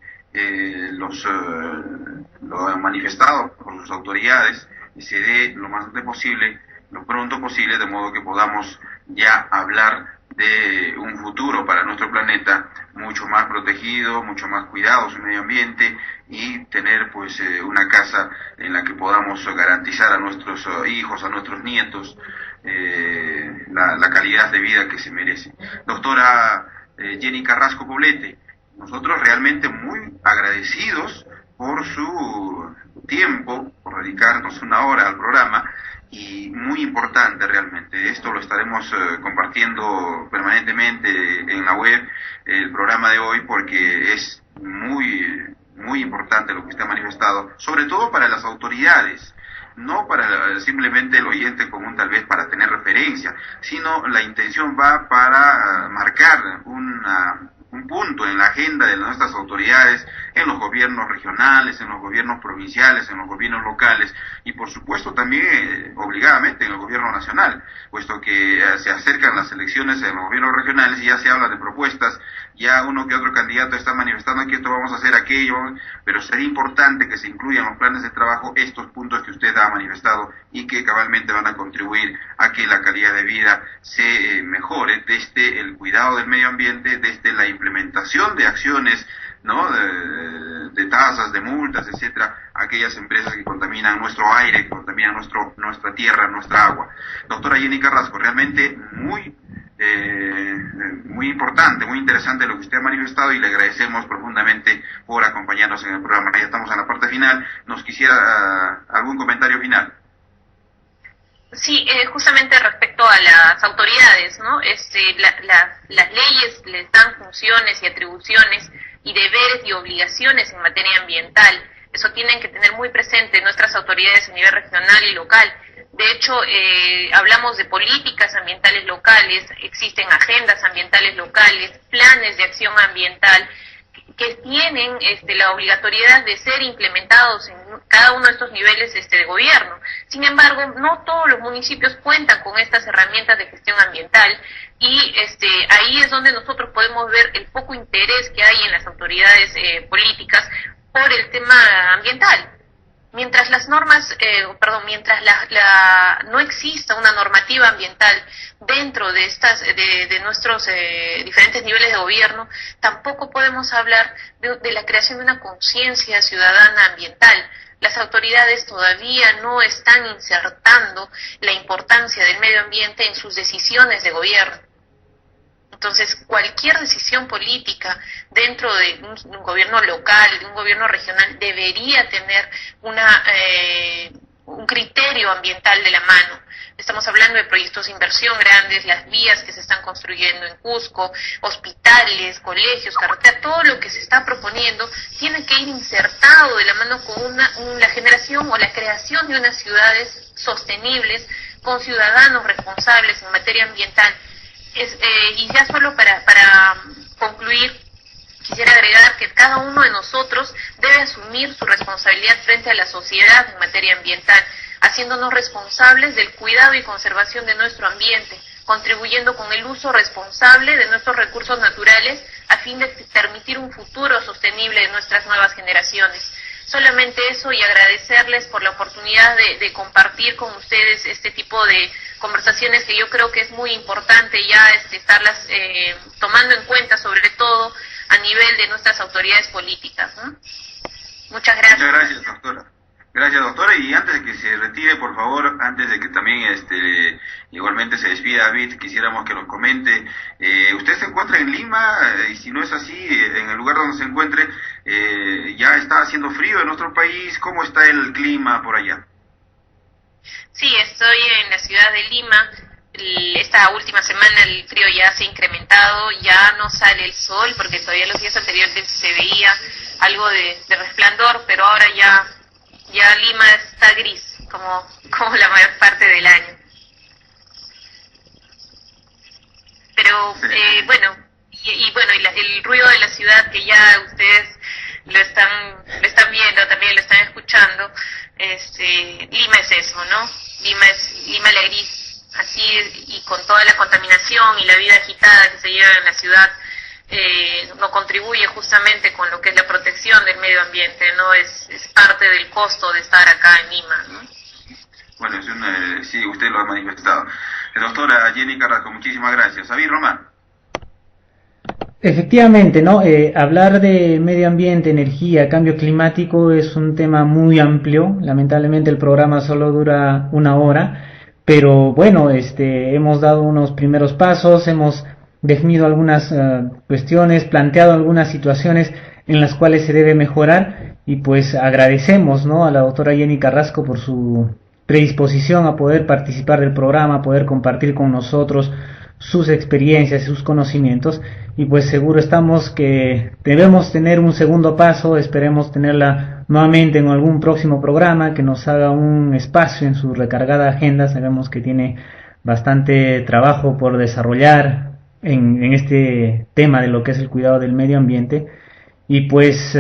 [SPEAKER 1] lo manifestado por sus autoridades se dé lo más posible, lo pronto posible, de modo que podamos ya hablar de un futuro para nuestro planeta mucho más protegido, mucho más cuidado su medio ambiente, y tener pues una casa en la que podamos garantizar a nuestros hijos, a nuestros nietos, la calidad de vida que se merece. Doctora Jenny Carrasco Poblete, nosotros realmente muy agradecidos por su tiempo, por dedicarnos una hora al programa, y muy importante realmente. Esto lo estaremos compartiendo permanentemente en la web, el programa de hoy, porque es muy importante lo que usted ha manifestado, sobre todo para las autoridades, no para simplemente el oyente común, tal vez para tener referencia, sino la intención va para marcar un punto en la agenda de nuestras autoridades, en los gobiernos regionales, en los gobiernos provinciales, en los gobiernos locales, y por supuesto también obligadamente en el gobierno nacional, puesto que se acercan las elecciones en los gobiernos regionales y ya se habla de propuestas, ya uno que otro candidato está manifestando que esto vamos a hacer, aquello, pero sería importante que se incluyan en los planes de trabajo estos puntos que usted ha manifestado, y que cabalmente van a contribuir a que la calidad de vida se mejore desde el cuidado del medio ambiente, desde la implementación de acciones, ¿no?, de tasas, de multas, etcétera, aquellas empresas que contaminan nuestro aire, que contaminan nuestra tierra, nuestra agua. Doctora Jenny Carrasco, realmente muy importante, muy interesante lo que usted ha manifestado, y le agradecemos profundamente por acompañarnos en el programa. Ya estamos en la parte final. ¿Nos quisiera algún comentario final?
[SPEAKER 3] Sí, justamente respecto a las autoridades, ¿no? Las leyes les dan funciones y atribuciones y deberes y obligaciones en materia ambiental. Eso tienen que tener muy presente nuestras autoridades a nivel regional y local, De hecho, hablamos de políticas ambientales locales, existen agendas ambientales locales, planes de acción ambiental que tienen la obligatoriedad de ser implementados en cada uno de estos niveles de gobierno. Sin embargo, no todos los municipios cuentan con estas herramientas de gestión ambiental y ahí es donde nosotros podemos ver el poco interés que hay en las autoridades políticas por el tema ambiental. Mientras las normas, mientras no exista una normativa ambiental dentro de de nuestros diferentes niveles de gobierno, tampoco podemos hablar de la creación de una conciencia ciudadana ambiental. Las autoridades todavía no están insertando la importancia del medio ambiente en sus decisiones de gobierno. Entonces, cualquier decisión política dentro de un gobierno local, de un gobierno regional, debería tener un criterio ambiental de la mano. Estamos hablando de proyectos de inversión grandes, las vías que se están construyendo en Cusco, hospitales, colegios, carreteras, todo lo que se está proponiendo tiene que ir insertado de la mano con la generación o la creación de unas ciudades sostenibles, con ciudadanos responsables en materia ambiental. Y ya solo para concluir, quisiera agregar que cada uno de nosotros debe asumir su responsabilidad frente a la sociedad en materia ambiental, haciéndonos responsables del cuidado y conservación de nuestro ambiente, contribuyendo con el uso responsable de nuestros recursos naturales a fin de permitir un futuro sostenible de nuestras nuevas generaciones. Solamente eso, y agradecerles por la oportunidad de compartir con ustedes este tipo de conversaciones que yo creo que es muy importante ya estarlas tomando en cuenta, sobre todo a nivel de nuestras autoridades políticas, ¿no? Muchas gracias.
[SPEAKER 1] Muchas gracias, doctora. Gracias, doctora. Y antes de que se retire, por favor, antes de que también igualmente se despida David, quisiéramos que nos comente, usted se encuentra en Lima, y si no es así, en el lugar donde se encuentre, ya está haciendo frío en nuestro país. ¿Cómo está el clima por allá?
[SPEAKER 3] Sí, estoy en la ciudad de Lima. Esta última semana el frío ya se ha incrementado, ya no sale el sol, porque todavía los días anteriores se veía algo de resplandor, pero ahora ya Lima está gris, como la mayor parte del año. Pero el ruido de la ciudad, que ya ustedes lo están viendo, también lo están escuchando, Lima es eso, ¿no? Lima la gris, así, y con toda la contaminación y la vida agitada que se lleva en la ciudad, no contribuye justamente con lo que es la protección del medio ambiente, ¿no? Es parte del costo de estar acá en Lima, ¿no?
[SPEAKER 1] Bueno, sí, usted lo ha manifestado. Doctora Jenny Carrasco, muchísimas gracias. David Román.
[SPEAKER 2] Efectivamente, ¿no? Hablar de medio ambiente, energía, cambio climático es un tema muy amplio. Lamentablemente el programa solo dura 1 hora, pero bueno, hemos dado unos primeros pasos, hemos definido algunas cuestiones, planteado algunas situaciones en las cuales se debe mejorar, y pues agradecemos, ¿no?, a la doctora Jenny Carrasco por su predisposición a poder participar del programa, a poder compartir con nosotros sus experiencias y sus conocimientos, y pues seguro estamos que debemos tener un segundo paso. Esperemos tenerla nuevamente en algún próximo programa, que nos haga un espacio en su recargada agenda. Sabemos que tiene bastante trabajo por desarrollar en este tema de lo que es el cuidado del medio ambiente. Y pues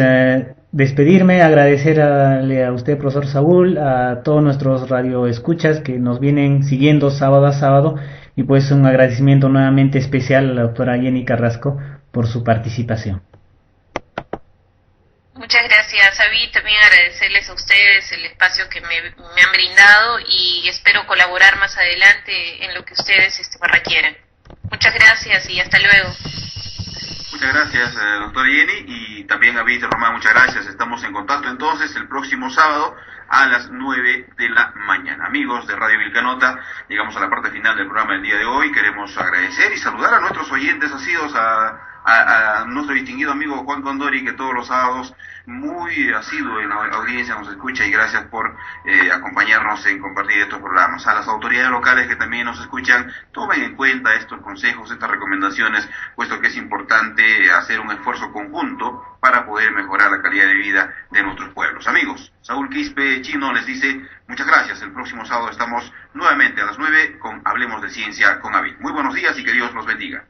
[SPEAKER 2] despedirme, agradecerle a usted, profesor Saúl, a todos nuestros radioescuchas que nos vienen siguiendo sábado a sábado, y pues un agradecimiento nuevamente especial a la doctora Jenny Carrasco por su participación.
[SPEAKER 3] Muchas gracias, David. También agradecerles a ustedes el espacio que me han brindado, y espero colaborar más adelante en lo que ustedes me requieran. Muchas gracias y hasta luego.
[SPEAKER 1] Muchas gracias, doctora Jenny, y también a David Román, muchas gracias. Estamos en contacto entonces el próximo sábado a las 9 de la mañana. Amigos de Radio Vilcanota, llegamos a la parte final del programa del día de hoy. Queremos agradecer y saludar a nuestros oyentes asiduos a a nuestro distinguido amigo Juan Condori, que todos los sábados muy asiduo en la audiencia nos escucha, y gracias por acompañarnos en compartir estos programas. A las autoridades locales que también nos escuchan, tomen en cuenta estos consejos, estas recomendaciones, puesto que es importante hacer un esfuerzo conjunto para poder mejorar la calidad de vida de nuestros pueblos. Amigos, Saúl Quispe Chino les dice muchas gracias. El próximo sábado estamos nuevamente a las 9 con Hablemos de Ciencia con Avid. Muy buenos días y que Dios los bendiga.